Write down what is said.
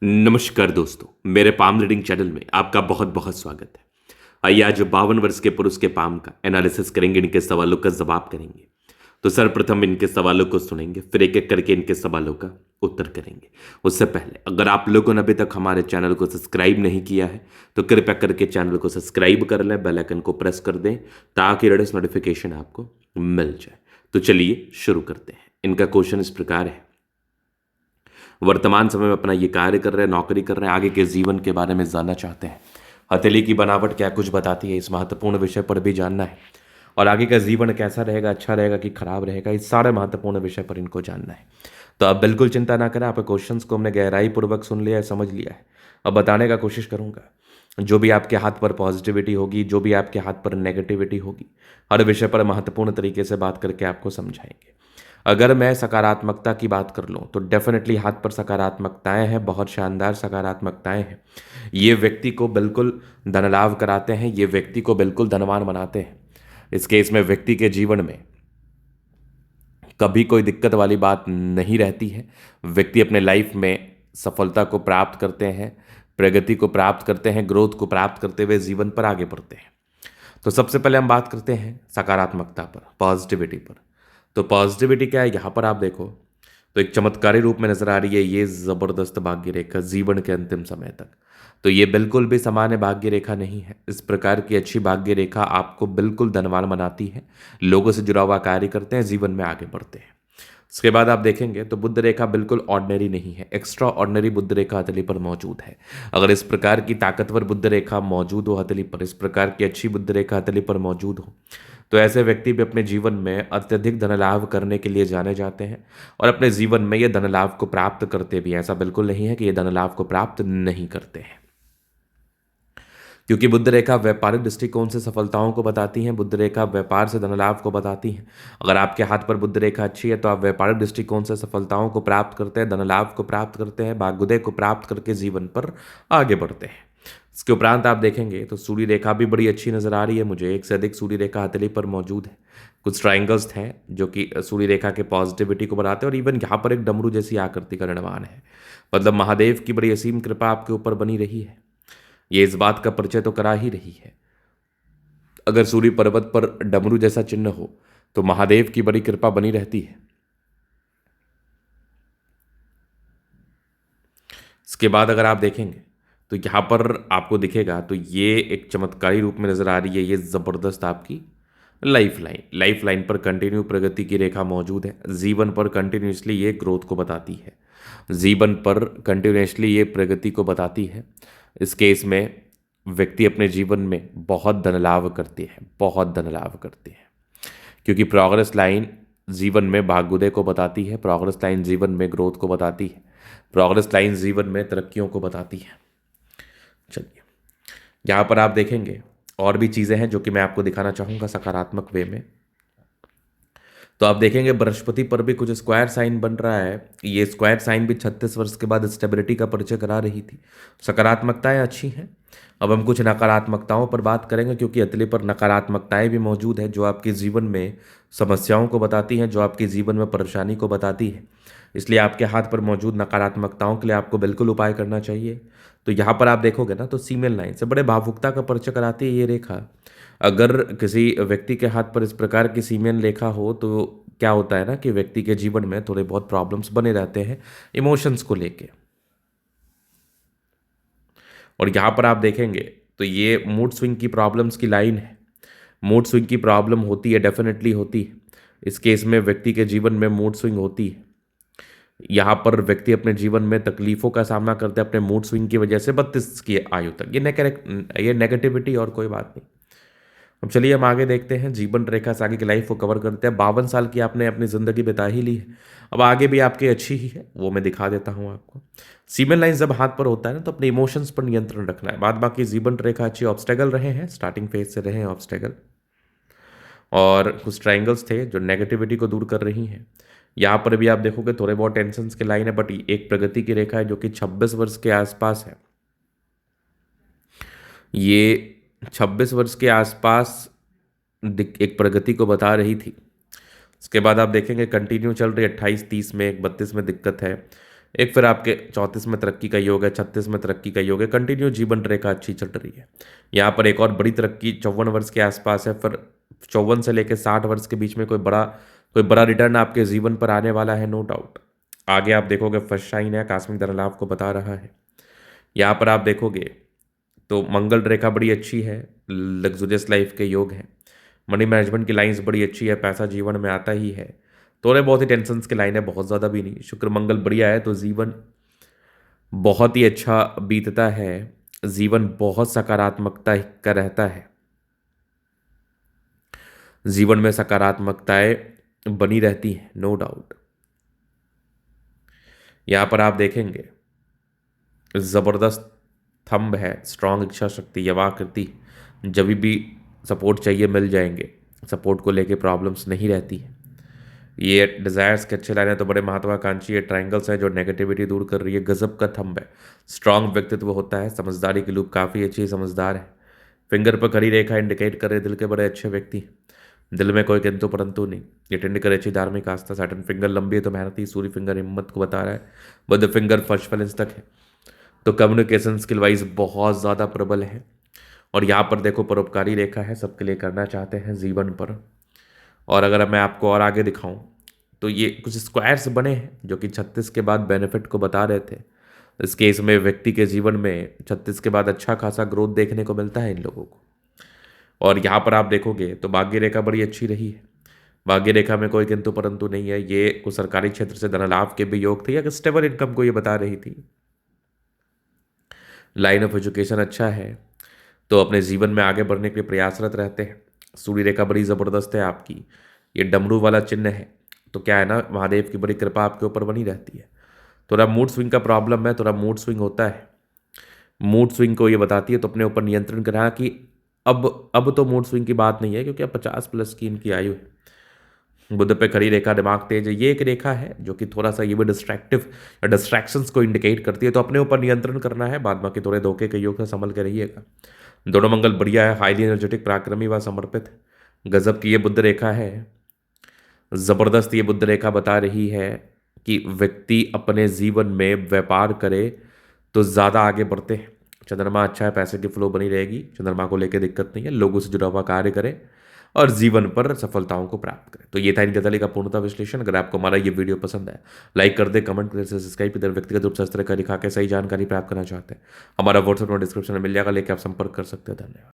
नमस्कार दोस्तों, मेरे पाम रीडिंग चैनल में आपका बहुत बहुत स्वागत है। आइए आज 52 वर्ष के पुरुष के पाम का एनालिसिस करेंगे, इनके सवालों का जवाब करेंगे। तो सर्वप्रथम इनके सवालों को सुनेंगे, फिर एक एक करके इनके सवालों का उत्तर करेंगे। उससे पहले अगर आप लोगों ने अभी तक हमारे चैनल को सब्सक्राइब नहीं किया है तो कृपया करके चैनल को सब्सक्राइब कर लें, बेल आइकन को प्रेस कर दें ताकि लेटेस्ट नोटिफिकेशन आपको मिल जाए। तो चलिए शुरू करते हैं। इनका क्वेश्चन इस प्रकार है, वर्तमान समय में अपना ये कार्य कर रहे हैं, नौकरी कर रहे हैं, आगे के जीवन के बारे में जानना चाहते हैं। हथेली की बनावट क्या कुछ बताती है, इस महत्वपूर्ण विषय पर भी जानना है। और आगे का जीवन कैसा रहेगा, अच्छा रहेगा कि खराब रहेगा, इस सारे महत्वपूर्ण विषय पर इनको जानना है। तो आप बिल्कुल चिंता ना करें, आपके क्वेश्चंस को हमने गहराई पूर्वक सुन लिया है, समझ लिया है। अब बताने का कोशिश करूंगा। जो भी आपके हाथ पर पॉजिटिविटी होगी, जो भी आपके हाथ पर नेगेटिविटी होगी, हर विषय पर महत्वपूर्ण तरीके से बात करके आपको समझाएंगे। अगर मैं सकारात्मकता की बात कर लूँ तो डेफिनेटली हाथ पर सकारात्मकताएं हैं, बहुत शानदार सकारात्मकताएं हैं। ये व्यक्ति को बिल्कुल धन लाभ कराते हैं, ये व्यक्ति को बिल्कुल धनवान बनाते हैं। इस केस में व्यक्ति के जीवन में कभी कोई दिक्कत वाली बात नहीं रहती है। व्यक्ति अपने लाइफ में सफलता को प्राप्त करते हैं, प्रगति को प्राप्त करते हैं, ग्रोथ को प्राप्त करते हुए जीवन पर आगे बढ़ते हैं। तो सबसे पहले हम बात करते हैं सकारात्मकता पर, पॉजिटिविटी पर। तो पॉजिटिविटी क्या है, यहाँ पर आप देखो तो एक चमत्कारी रूप में नजर आ रही है ये जबरदस्त भाग्य रेखा जीवन के अंतिम समय तक। तो ये बिल्कुल भी सामान्य भाग्य रेखा नहीं है। इस प्रकार की अच्छी भाग्य रेखा आपको बिल्कुल धनवान बनाती है, लोगों से जुड़ा हुआ कार्य करते हैं, जीवन में आगे बढ़ते हैं। उसके बाद आप देखेंगे तो बुद्ध रेखा बिल्कुल ऑर्डिनरी नहीं है, एक्स्ट्रा ऑर्डिनरी बुद्ध रेखा हथेली पर मौजूद है। अगर इस प्रकार की ताकतवर बुद्ध रेखा मौजूद हो हथेली पर, इस प्रकार की अच्छी बुद्ध रेखा हथेली पर मौजूद हो, तो ऐसे व्यक्ति भी अपने जीवन में अत्यधिक धन लाभ करने के लिए जाने जाते हैं और अपने जीवन में ये धन लाभ को प्राप्त करते भी हैं। ऐसा बिल्कुल नहीं है कि ये धन लाभ को प्राप्त नहीं करते हैं, क्योंकि बुद्ध रेखा व्यापारिक दृष्टिकोण से सफलताओं को बताती है, बुद्ध रेखा व्यापार से धन लाभ को बताती है। अगर आपके हाथ पर बुद्ध रेखा अच्छी है तो आप व्यापारिक दृष्टिकोण से सफलताओं को प्राप्त करते हैं, धन लाभ को प्राप्त करते हैं, भाग्योदय को प्राप्त करके जीवन पर आगे बढ़ते हैं। इसके उपरांत आप देखेंगे तो सूर्य रेखा भी बड़ी अच्छी नजर आ रही है मुझे, एक से अधिक सूर्य रेखा हथेली पर मौजूद है। कुछ ट्राइंगल्स हैं जो कि सूर्य रेखा के पॉजिटिविटी को बढ़ाते हैं, और इवन यहाँ पर एक डमरू जैसी आकृति का निर्माण है। मतलब महादेव की बड़ी असीम कृपा आपके ऊपर बनी रही है, ये इस बात का परिचय तो करा ही रही है। अगर सूर्य पर्वत पर डमरू जैसा चिन्ह हो तो महादेव की बड़ी कृपा बनी रहती है। इसके बाद अगर आप देखेंगे तो यहां पर आपको दिखेगा तो ये एक चमत्कारी रूप में नजर आ रही है ये जबरदस्त आपकी लाइफ लाइन पर कंटिन्यू प्रगति की रेखा मौजूद है। जीवन पर कंटिन्यूसली ये ग्रोथ को बताती है, जीवन पर कंटिन्यूसली ये प्रगति को बताती है। इस केस में व्यक्ति अपने जीवन में बहुत धन लाभ करते हैं, बहुत धन लाभ करते हैं, क्योंकि प्रोग्रेस लाइन जीवन में भाग्योदय को बताती है, प्रोग्रेस लाइन जीवन में ग्रोथ को बताती है, प्रोग्रेस लाइन जीवन में तरक्कियों को बताती है। चलिए यहाँ पर आप देखेंगे और भी चीज़ें हैं जो कि मैं आपको दिखाना चाहूँगा सकारात्मक वे में। तो आप देखेंगे बृहस्पति पर भी कुछ स्क्वायर साइन बन रहा है। ये स्क्वायर साइन भी 36 वर्ष के बाद स्टेबिलिटी का परिचय करा रही थी। सकारात्मकताएं अच्छी हैं। अब हम कुछ नकारात्मकताओं पर बात करेंगे, क्योंकि अतले पर नकारात्मकताएं भी मौजूद है जो आपके जीवन में समस्याओं को बताती हैं, जो आपके जीवन में परेशानी को बताती है। इसलिए आपके हाथ पर मौजूद नकारात्मकताओं के लिए आपको बिल्कुल उपाय करना चाहिए। तो यहाँ पर आप देखोगे ना तो सीमेन लाइन से बड़े भावुकता का परिचय कराती है ये रेखा। अगर किसी व्यक्ति के हाथ पर इस प्रकार की सीमेन रेखा हो तो क्या होता है ना कि व्यक्ति के जीवन में थोड़े बहुत प्रॉब्लम्स बने रहते हैं इमोशंस को लेके। और यहाँ पर आप देखेंगे तो ये मूड स्विंग की प्रॉब्लम्स की लाइन है। मूड स्विंग की प्रॉब्लम होती है, डेफिनेटली होती है। इस केस में व्यक्ति के जीवन में मूड स्विंग होती है। यहाँ पर व्यक्ति अपने जीवन में तकलीफों का सामना करते हैं अपने मूड स्विंग की वजह से 32 की आयु तक। ये नेगेटिविटी और कोई बात नहीं। अब चलिए हम आगे देखते हैं, जीवन रेखा से आगे की लाइफ को कवर करते हैं। 52 साल की आपने अपनी ज़िंदगी बिता ही ली है, अब आगे भी आपकी अच्छी ही है, वो मैं दिखा देता हूँ आपको। सीमेन लाइन जब हाथ पर होता है ना तो अपने इमोशंस पर नियंत्रण रखना है। बाद बाकी जीवन रेखा अच्छी, ऑब्स्टेकल रहे हैं, स्टार्टिंग फेज से रहे हैं ऑब्स्टेकल, और कुछ ट्राइंगल्स थे जो नेगेटिविटी को दूर कर रही हैं। यहाँ पर भी आप देखोगे थोड़े बहुत टेंशन्स के लाइन है, बट एक प्रगति की रेखा है जो कि 26 वर्ष के आसपास है। ये 26 वर्ष के आसपास एक प्रगति को बता रही थी। उसके बाद आप देखेंगे कंटिन्यू चल रही है, 28 30 में, 32 में दिक्कत है, एक फिर आपके 34 में तरक्की का योग है, 36 में तरक्की का योग है, कंटिन्यू जीवन रेखा अच्छी चल रही है। यहाँ पर एक और बड़ी तरक्की 54 वर्ष के आसपास है, फिर 54 से लेकर 60 वर्ष के बीच में कोई बड़ा रिटर्न आपके जीवन पर आने वाला है, नो डाउट। आगे आप देखोगे फर्स्ट शाइन है, आकस्मिक धन लाभ को बता रहा है। यहाँ पर आप देखोगे तो मंगल रेखा बड़ी अच्छी है, लग्जूरियस लाइफ के योग हैं। मनी मैनेजमेंट की लाइंस बड़ी अच्छी है, पैसा जीवन में आता ही है। थोड़े बहुत ही टेंशन्स की लाइन है, बहुत ज़्यादा भी नहीं। शुक्र मंगल बढ़िया है तो जीवन बहुत ही अच्छा बीतता है, जीवन बहुत सकारात्मकता का रहता है, जीवन में सकारात्मकताएं बनी रहती हैं, नो डाउट। यहाँ पर आप देखेंगे ज़बरदस्त थंब है, स्ट्रांग इच्छा शक्ति, यवाकृति, जब भी सपोर्ट चाहिए मिल जाएंगे, सपोर्ट को लेके प्रॉब्लम्स नहीं रहती है। ये डिज़ायर्स के अच्छे लाइन है तो बड़े महत्वाकांक्षी ये ट्रायंगल्स हैं जो नेगेटिविटी दूर कर रही है, गजब का थंब है। स्ट्रांग व्यक्तित्व होता है, समझदारी की लूप काफ़ी अच्छी, समझदार है। फिंगर पर खड़ी रेखा इंडिकेट कर रहे दिल के बड़े अच्छे व्यक्ति, दिल में कोई किंतु परंतु नहीं। ये टेंड करे अच्छी धार्मिक आस्था। सैटर्न फिंगर लंबी है तो मेहनती, सूर्य फिंगर हिम्मत को बता रहा है, बुध फिंगर फर्स्ट फैलेंस तक है तो कम्युनिकेशन स्किल वाइज बहुत ज़्यादा प्रबल है। और यहाँ पर देखो परोपकारी रेखा है, सबके लिए करना चाहते हैं जीवन पर। और अगर मैं आपको और आगे दिखाऊं तो ये कुछ स्क्वायर्स बने हैं जो कि 36 के बाद बेनिफिट को बता रहे थे। इस केस में व्यक्ति के जीवन में 36 के बाद अच्छा खासा ग्रोथ देखने को मिलता है इन लोगों को। और यहाँ पर आप देखोगे तो भाग्य रेखा बड़ी अच्छी रही है, भाग्य रेखा में कोई किंतु परंतु नहीं है। ये कुछ सरकारी क्षेत्र से धन लाभ के भी योग थे या स्टेबल इनकम को ये बता रही थी। लाइन ऑफ एजुकेशन अच्छा है तो अपने जीवन में आगे बढ़ने के लिए प्रयासरत रहते हैं। सूर्य रेखा बड़ी ज़बरदस्त है आपकी, ये डमरू वाला चिन्ह है तो क्या है ना, महादेव की बड़ी कृपा आपके ऊपर बनी रहती है। थोड़ा मूड स्विंग का प्रॉब्लम है, थोड़ा मूड स्विंग होता है, मूड स्विंग को ये बताती है तो अपने ऊपर नियंत्रण करना कि अब तो मूड स्विंग की बात नहीं है क्योंकि अब 50+ की इनकी आयु है। बुध पे खड़ी रेखा, दिमाग तेज है, ये एक रेखा है जो कि थोड़ा सा ये भी डिस्ट्रैक्टिव या डिस्ट्रैक्शंस को इंडिकेट करती है तो अपने ऊपर नियंत्रण करना है। बाद बाकी थोड़े धोखे के योग से संभल के रहिएगा। दोनों मंगल बढ़िया है, हाईली एनर्जेटिक, पराक्रमी व समर्पित, गजब की ये बुध रेखा है, जबरदस्त ये बुध रेखा बता रही है कि व्यक्ति अपने जीवन में व्यापार करे तो ज़्यादा आगे बढ़ते हैं। चंद्रमा अच्छा है, पैसे की फ्लो बनी रहेगी, चंद्रमा को लेकर दिक्कत नहीं है, लोगों से जुड़ा हुआ कार्य करें और जीवन पर सफलताओं को प्राप्त करें। तो ये था इनके का पूर्णतः विश्लेषण। अगर आपको हमारा ये वीडियो पसंद है, लाइक कर दे, कमेंट कर, सब्सक्राइब कर, व्यक्तिगत रूप से इस तरह का दिखा के सही जानकारी प्राप्त करना चाहते हैं, हमारा व्हाट्सएप में डिस्क्रिप्शन में मिल जाएगा, लेके आप संपर्क कर सकते हैं। धन्यवाद।